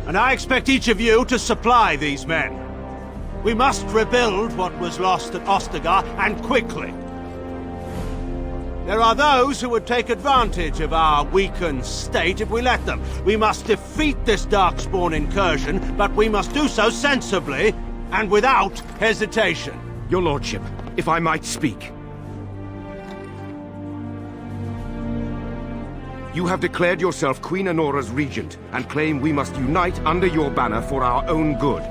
And I expect each of you to supply these men. We must rebuild what was lost at Ostagar, and quickly. There are those who would take advantage of our weakened state if we let them. We must defeat this Darkspawn incursion, but we must do so sensibly and without hesitation. Your lordship, if I might speak. You have declared yourself Queen Honora's regent, and claim we must unite under your banner for our own good.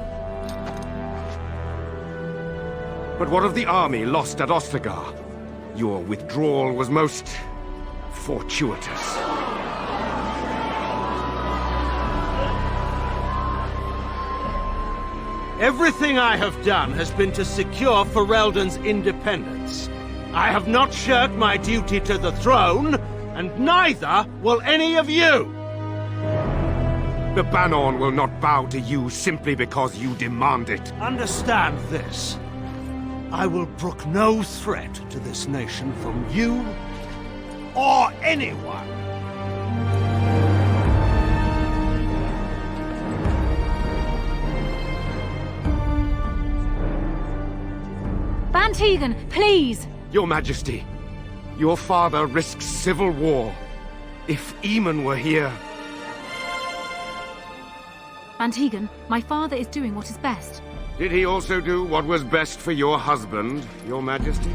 But what of the army lost at Ostagar? Your withdrawal was most fortuitous. Everything I have done has been to secure Ferelden's independence. I have not shirked my duty to the throne, and neither will any of you! The Banon will not bow to you simply because you demand it. Understand this. I will brook no threat to this nation from you or anyone. Van Tegan, please! Your Majesty, your father risks civil war. If Eamon were here... Van Tegan, my father is doing what is best. Did he also do what was best for your husband, Your Majesty?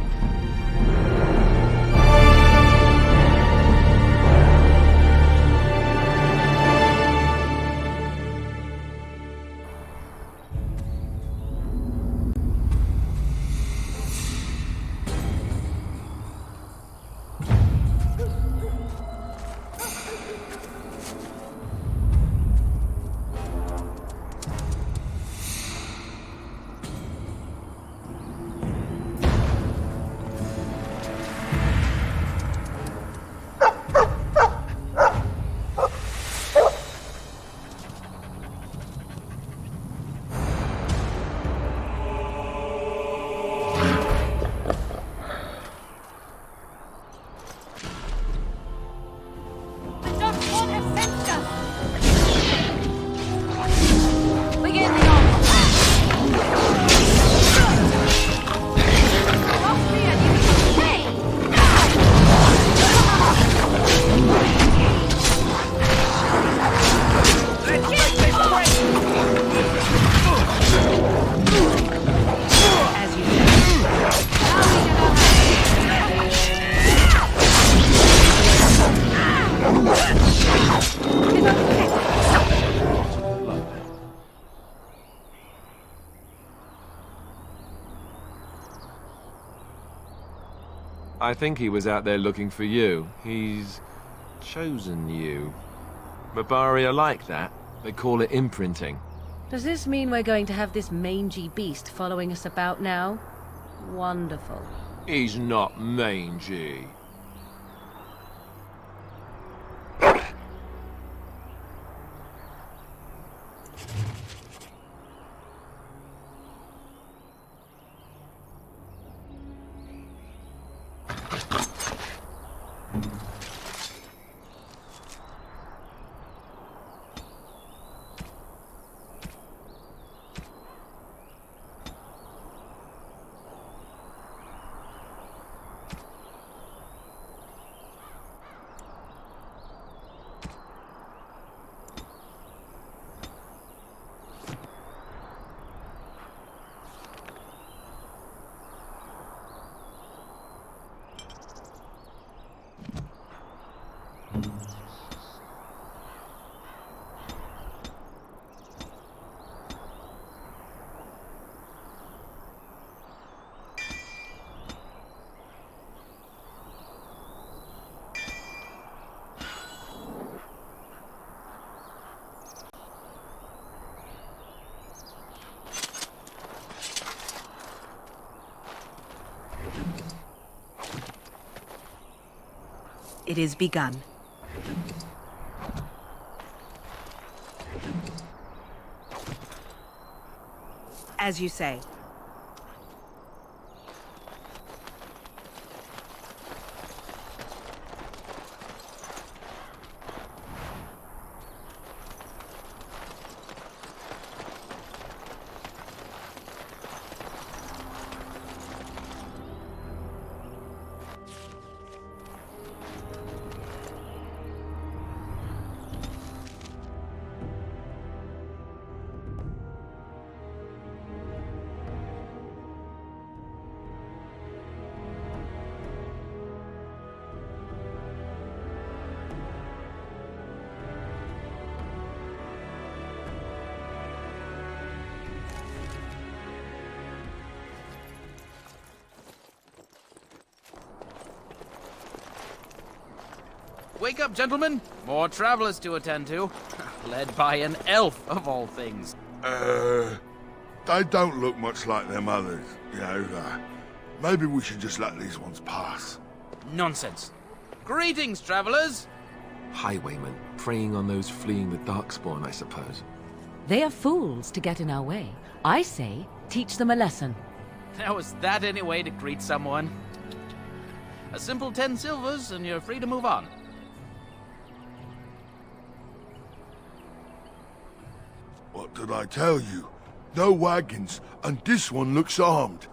I think he was out there looking for you. He's chosen you. Mabari are like that. They call it imprinting. Does this mean we're going to have this mangy beast following us about now? Wonderful. He's not mangy. It is begun. As you say. Wake up, gentlemen. More travelers to attend to. Led by an elf, of all things. They don't look much like them others, you know. Maybe we should just let these ones pass. Nonsense. Greetings, travelers. Highwaymen, preying on those fleeing the Darkspawn, I suppose. They are fools to get in our way. I say, teach them a lesson. Now, is that any way to greet someone? A simple 10 silvers, and you're free to move on. What did I tell you? No wagons, and this one looks armed.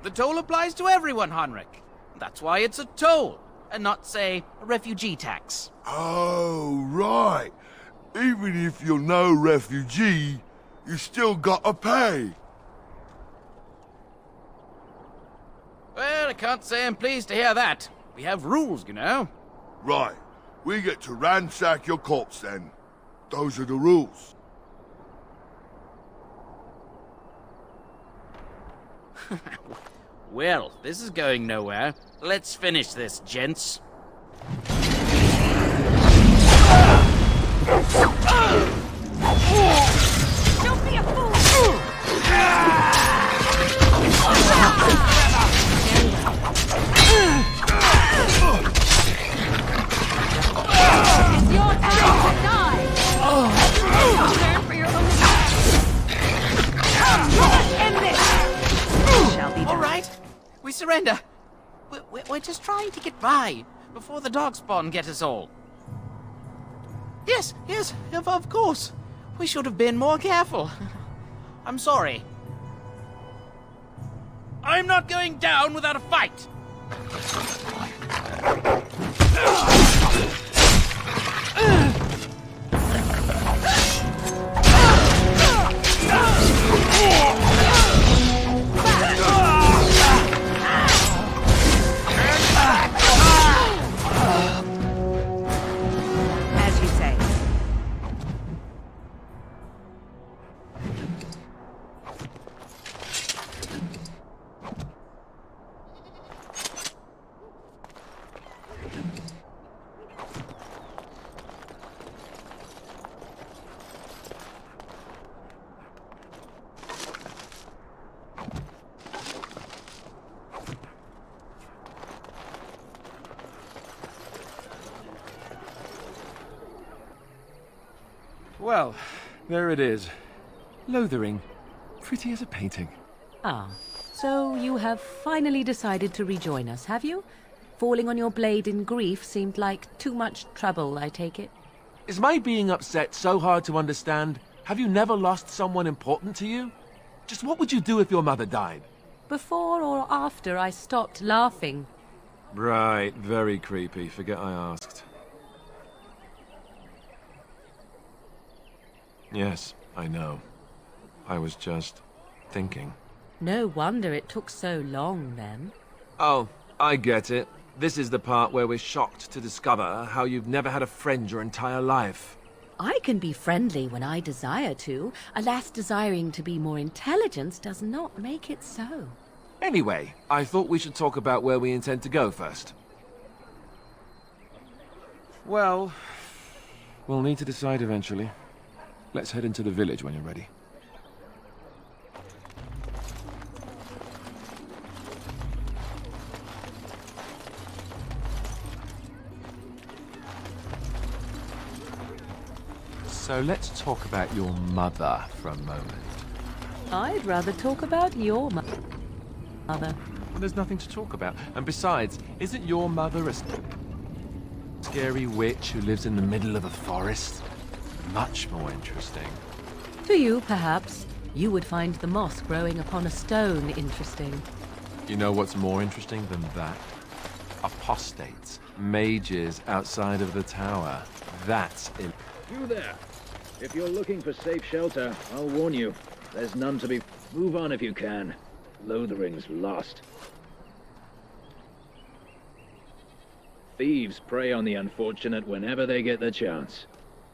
The toll applies to everyone, Heinrich. That's why it's a toll, and not, say, a refugee tax. Oh, right. Even if you're no refugee, you still gotta pay. Well, I can't say I'm pleased to hear that. We have rules, you know. Right. We get to ransack your corpse then. Those are the rules. Well, this is going nowhere. Let's finish this, gents. Don't be a fool! It's your time to die! Stand for your own end this! Shall be All done. right, we surrender. We're just trying to get by before the Darkspawn get us all. Yes, of course. We should have been more careful. I'm sorry. I'm not going down without a fight. As you say. Well, there it is. Lothering. Pretty as a painting. Ah, so you have finally decided to rejoin us, have you? Falling on your blade in grief seemed like too much trouble, I take it. Is my being upset so hard to understand? Have you never lost someone important to you? Just what would you do if your mother died? Before or after I stopped laughing? Right, very creepy. Forget I asked. Yes, I know. I was just thinking. No wonder it took so long, then. Oh, I get it. This is the part where we're shocked to discover how you've never had a friend your entire life. I can be friendly when I desire to. Alas, desiring to be more intelligent does not make it so. Anyway, I thought we should talk about where we intend to go first. Well, we'll need to decide eventually. Let's head into the village when you're ready. So let's talk about your mother for a moment. I'd rather talk about your mother. Well, there's nothing to talk about. And besides, isn't your mother a scary witch who lives in the middle of a forest? Much more interesting. To you, perhaps. You would find the moss growing upon a stone interesting. You know what's more interesting than that? Apostates, mages outside of the tower. That's it. You there. If you're looking for safe shelter, I'll warn you. There's none to be... Move on if you can. Lothering's lost. Thieves prey on the unfortunate whenever they get the chance.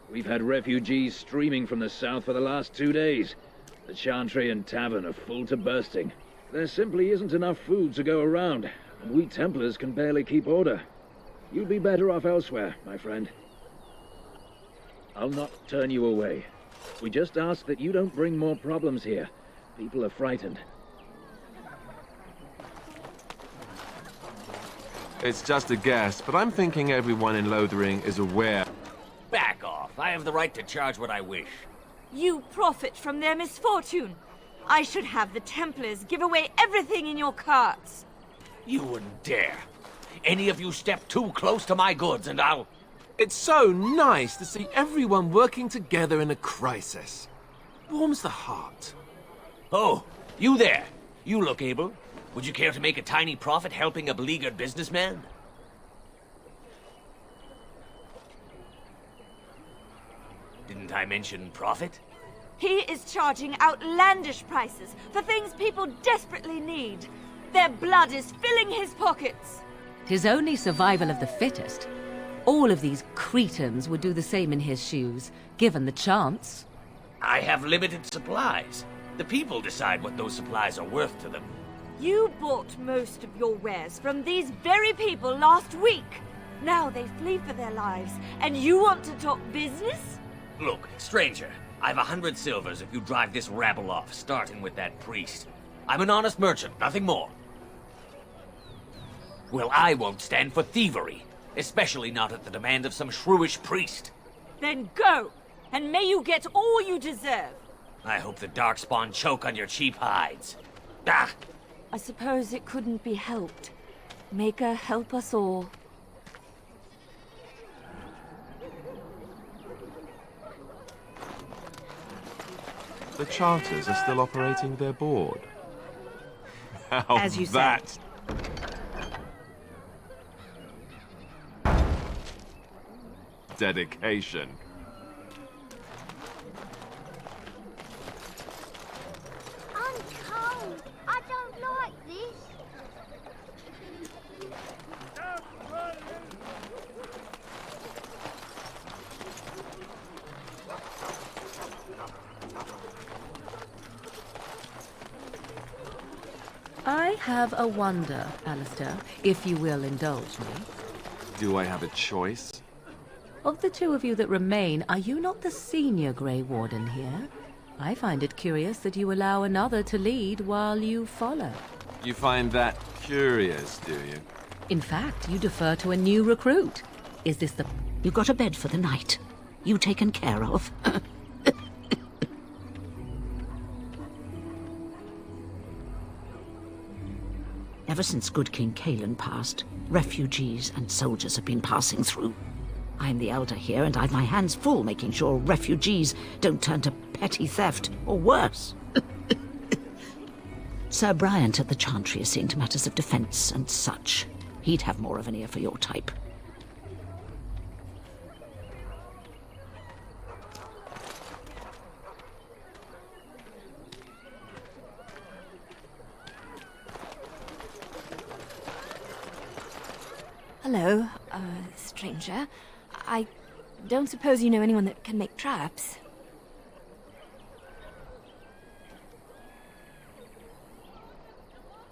We've had refugees streaming from the south for the last 2 days. The Chantry and Tavern are full to bursting. There simply isn't enough food to go around, and we Templars can barely keep order. You'd be better off elsewhere, my friend. I'll not turn you away. We just ask that you don't bring more problems here. People are frightened. It's just a guess, but I'm thinking everyone in Lothering is aware. Back off. I have the right to charge what I wish. You profit from their misfortune. I should have the Templars give away everything in your carts. You wouldn't dare. Any of you step too close to my goods and I'll... It's so nice to see everyone working together in a crisis. Warms the heart. Oh, you there. You look able. Would you care to make a tiny profit helping a beleaguered businessman? Didn't I mention profit? He is charging outlandish prices for things people desperately need. Their blood is filling his pockets. 'Tis only survival of the fittest. All of these cretins would do the same in his shoes, given the chance. I have limited supplies. The people decide what those supplies are worth to them. You bought most of your wares from these very people last week. Now they flee for their lives, and you want to talk business? Look, stranger, I've 100 silvers if you drive this rabble off, starting with that priest. I'm an honest merchant, nothing more. Well, I won't stand for thievery, especially not at the demand of some shrewish priest. Then go, and may you get all you deserve. I hope the Darkspawn choke on your cheap hides. Ah! I suppose it couldn't be helped. Maker help us all. The charters are still operating their board. How As you that... said. Dedication. I'm cold. I don't like this. I have a wonder, Alistair, if you will indulge me. Do I have a choice? Of the two of you that remain, are you not the senior Grey Warden here? I find it curious that you allow another to lead while you follow. You find that curious, do you? In fact, you defer to a new recruit. Is this the... You got a bed for the night? You taken care of? Ever since good King Cailan passed, refugees and soldiers have been passing through. I'm the elder here, and I've my hands full making sure refugees don't turn to petty theft, or worse. Sir Bryant at the Chantry is seeing to matters of defence and such. He'd have more of an ear for your type. Hello, stranger. I don't suppose you know anyone that can make traps?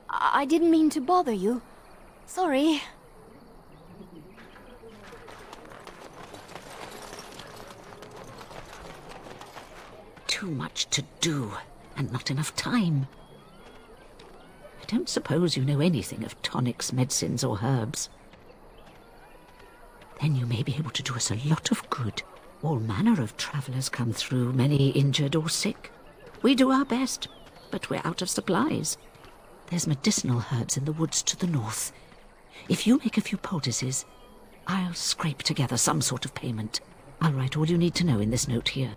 I didn't mean to bother you. Sorry. Too much to do, and not enough time. I don't suppose you know anything of tonics, medicines, or herbs. Then you may be able to do us a lot of good. All manner of travellers come through, many injured or sick. We do our best, but we're out of supplies. There's medicinal herbs in the woods to the north. If you make a few poultices, I'll scrape together some sort of payment. I'll write all you need to know in this note here.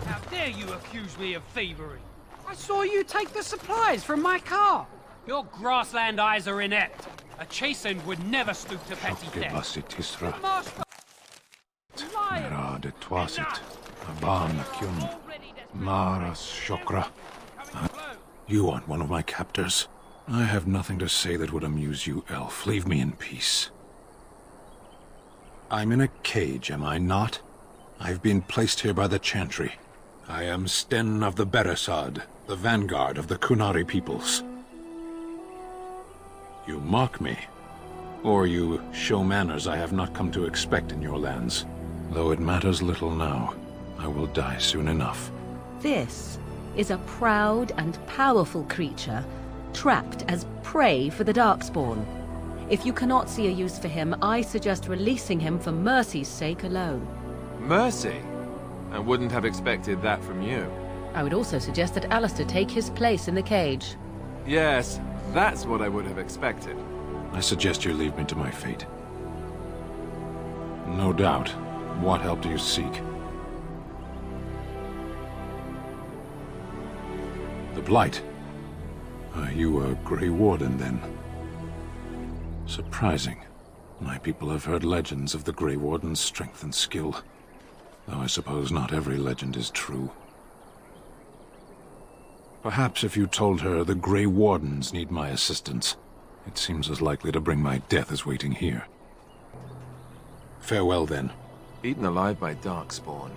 How dare you accuse me of thievery? I saw you take the supplies from my car. Your grassland eyes are inept. A chastened would never stoop to petty theft. You aren't one of my captors. I have nothing to say that would amuse you, elf. Leave me in peace. I'm in a cage, am I not? I've been placed here by the Chantry. I am Sten of the Beresad, the vanguard of the Kunari peoples. You mock me, or you show manners I have not come to expect in your lands. Though it matters little now, I will die soon enough. This is a proud and powerful creature, trapped as prey for the Darkspawn. If you cannot see a use for him, I suggest releasing him for mercy's sake alone. Mercy? I wouldn't have expected that from you. I would also suggest that Alistair take his place in the cage. Yes, that's what I would have expected. I suggest you leave me to my fate. No doubt. What help do you seek? The Blight. Are you a Grey Warden, then? Surprising. My people have heard legends of the Grey Warden's strength and skill. Though I suppose not every legend is true. Perhaps if you told her the Grey Wardens need my assistance, it seems as likely to bring my death as waiting here. Farewell, then. Eaten alive by Darkspawn.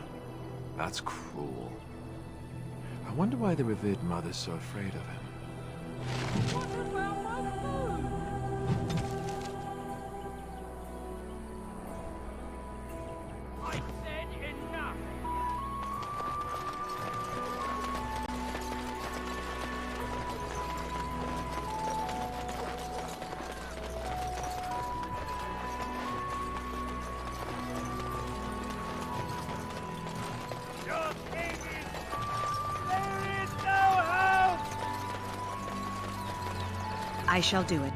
That's cruel. I wonder why the revered mother's so afraid of him. I shall do it.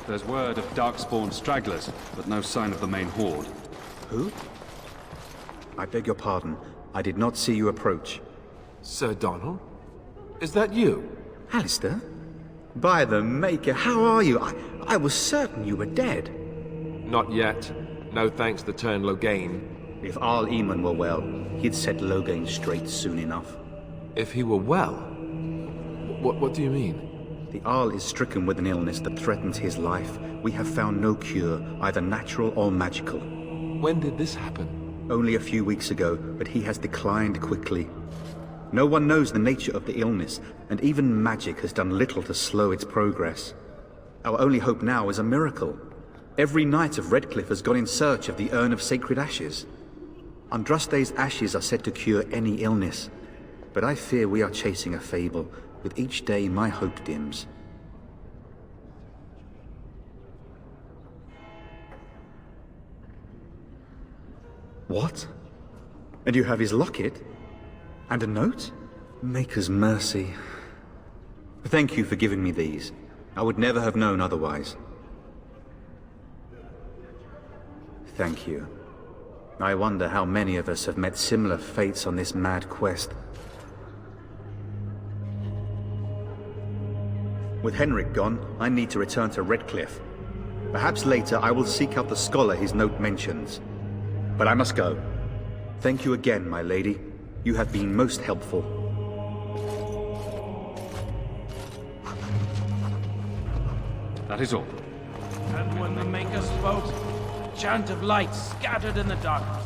There's word of Darkspawn stragglers, but no sign of the main horde. Who? I beg your pardon. I did not see you approach. Sir Donald? Is that you? Alistair? By the Maker, how are you? I was certain you were dead. Not yet. No thanks to turn Loghain. If Arl Eamon were well, he'd set Loghain straight soon enough. If he were well? What do you mean? The Arl is stricken with an illness that threatens his life. We have found no cure, either natural or magical. When did this happen? Only a few weeks ago, but he has declined quickly. No one knows the nature of the illness, and even magic has done little to slow its progress. Our only hope now is a miracle. Every knight of Redcliffe has gone in search of the Urn of Sacred Ashes. Andraste's ashes are said to cure any illness, but I fear we are chasing a fable. With each day, my hope dims. What? And you have his locket? And a note? Maker's mercy. Thank you for giving me these. I would never have known otherwise. Thank you. I wonder how many of us have met similar fates on this mad quest. With Henrik gone, I need to return to Redcliffe. Perhaps later I will seek out the scholar his note mentions. But I must go. Thank you again, my lady. You have been most helpful. That is all. And when the Maker spoke, a chant of light scattered in the darkness.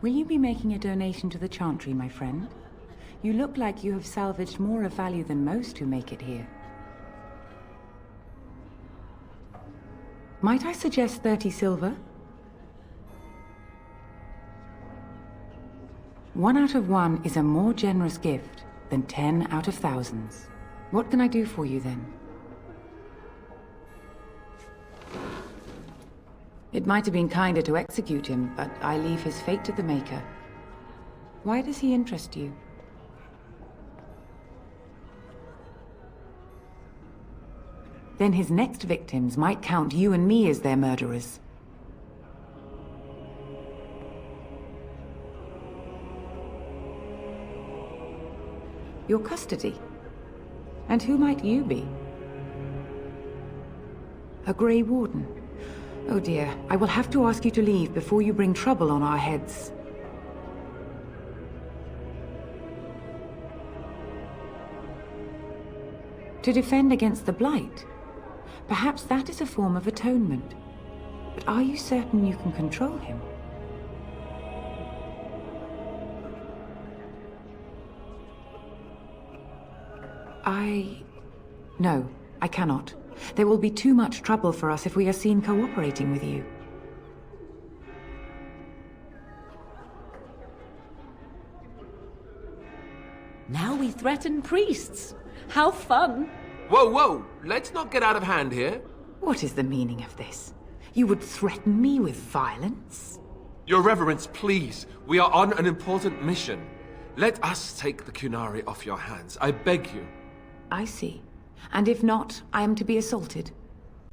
Will you be making a donation to the Chantry, my friend? You look like you have salvaged more of value than most who make it here. Might I suggest 30 silver? 1 out of 1 is a more generous gift than 10 out of thousands. What can I do for you then? It might have been kinder to execute him, but I leave his fate to the Maker. Why does he interest you? Then his next victims might count you and me as their murderers. Your custody? And who might you be? A Grey Warden? Oh dear, I will have to ask you to leave before you bring trouble on our heads. To defend against the Blight? Perhaps that is a form of atonement. But are you certain you can control him? No, I cannot. There will be too much trouble for us if we are seen cooperating with you. Now we threaten priests. How fun! Whoa, whoa! Let's not get out of hand here. What is the meaning of this? You would threaten me with violence? Your Reverence, please. We are on an important mission. Let us take the Kunari off your hands. I beg you. I see. And if not, I am to be assaulted.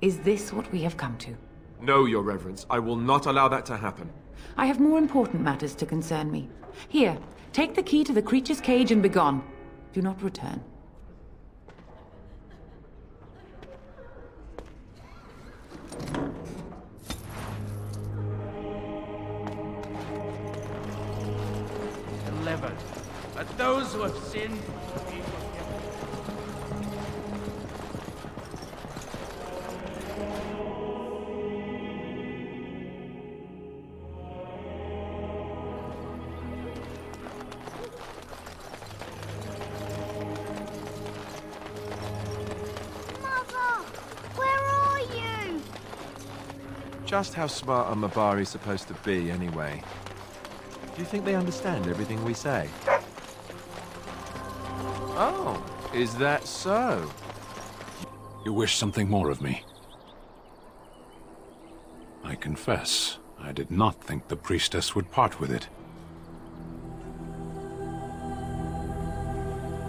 Is this what we have come to? No, Your Reverence. I will not allow that to happen. I have more important matters to concern me. Here, take the key to the creature's cage and begone. Do not return. Delivered. But those who have sinned be forgiven. Mother, where are you? Just how smart are Mabari supposed to be, anyway? Do you think they understand everything we say? Oh, is that so? You wish something more of me? I confess, I did not think the priestess would part with it.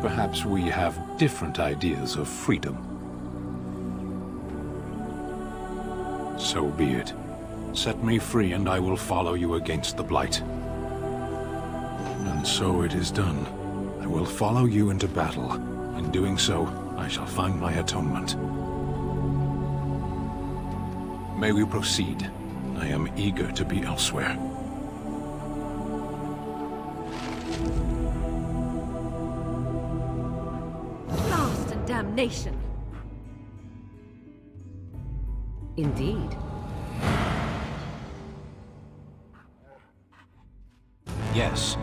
Perhaps we have different ideas of freedom. So be it. Set me free and I will follow you against the Blight. And so it is done. I will follow you into battle. In doing so, I shall find my atonement. May we proceed? I am eager to be elsewhere. Blast and damnation! Indeed. Yes.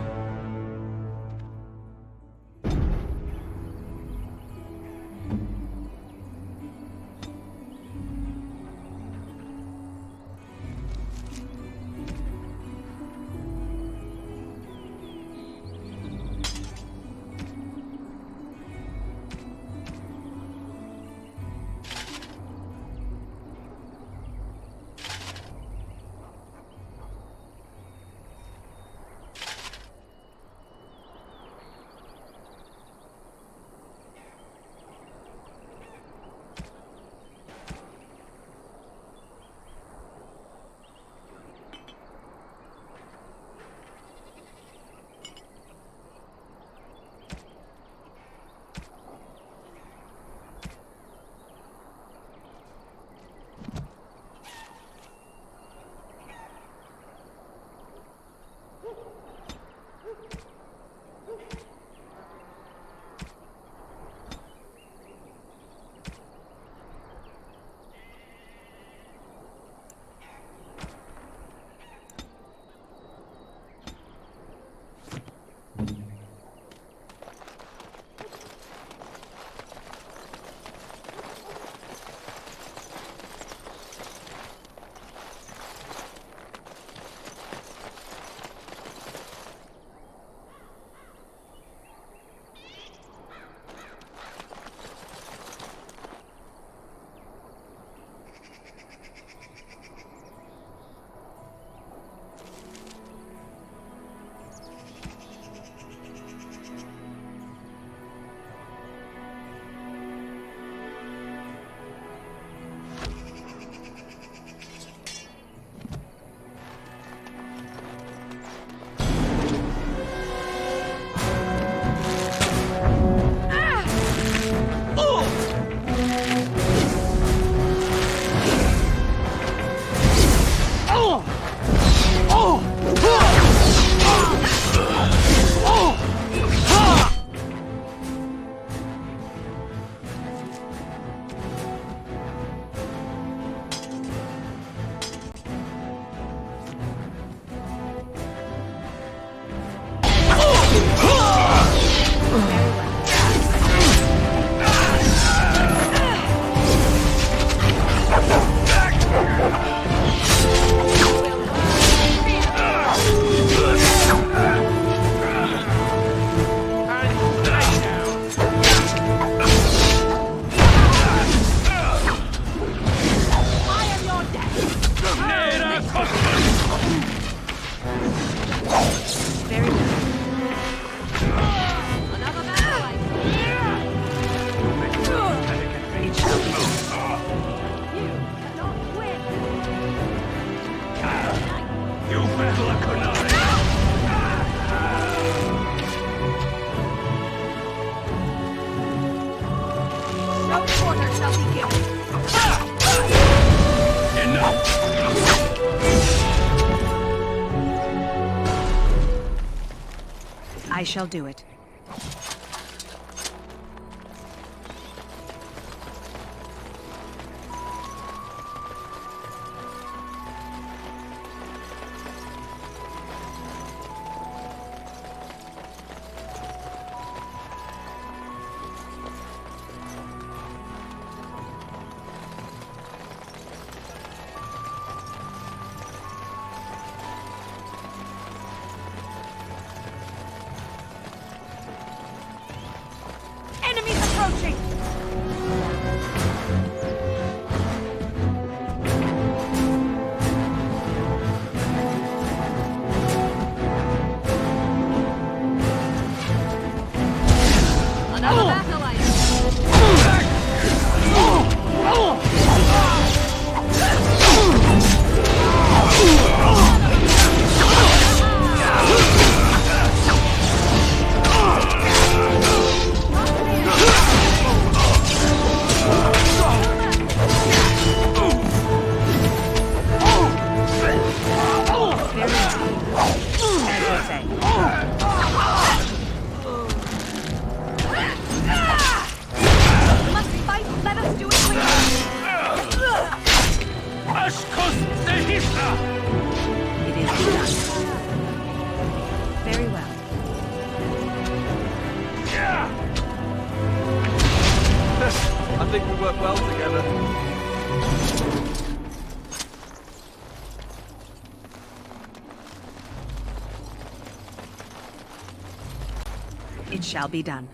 No quarter shall be given. Enough! I shall do it. Enemies approaching! Another battle light. Must fight! Let us do it quickly! It is begun. Very well. I think we work well together. It shall be done.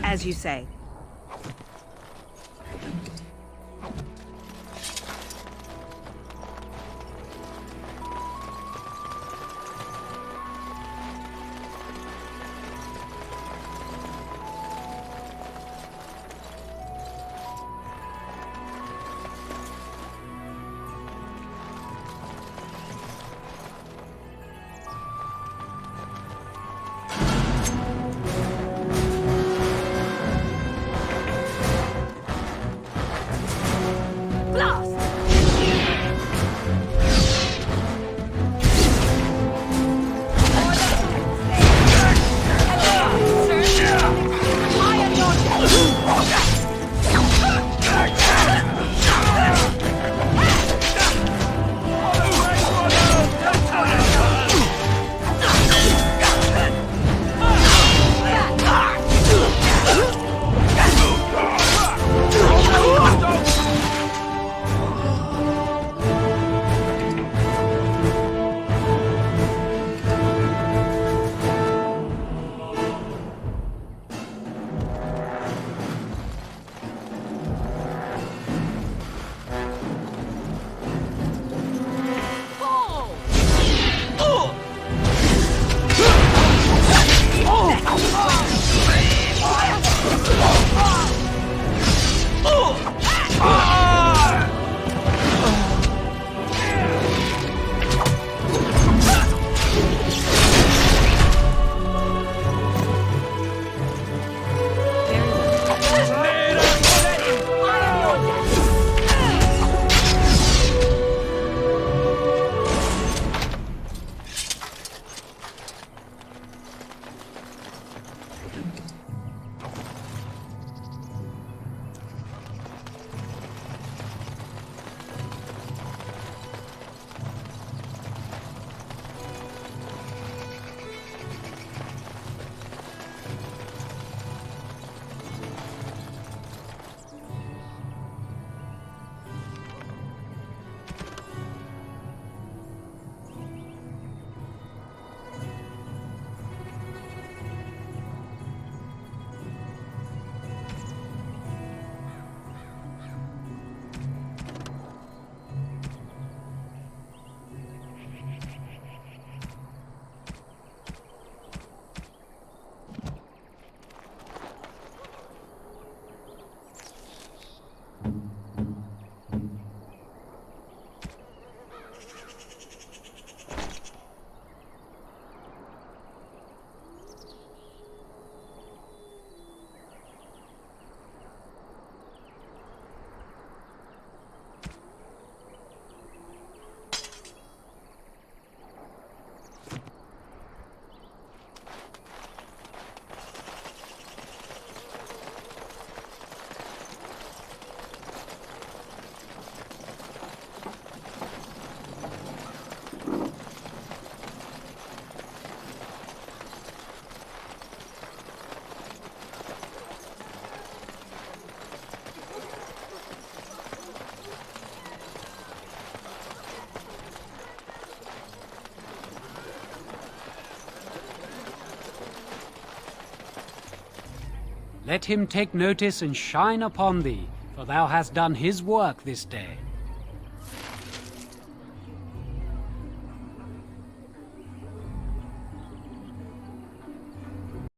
As you say. Let him take notice and shine upon thee, for thou hast done his work this day.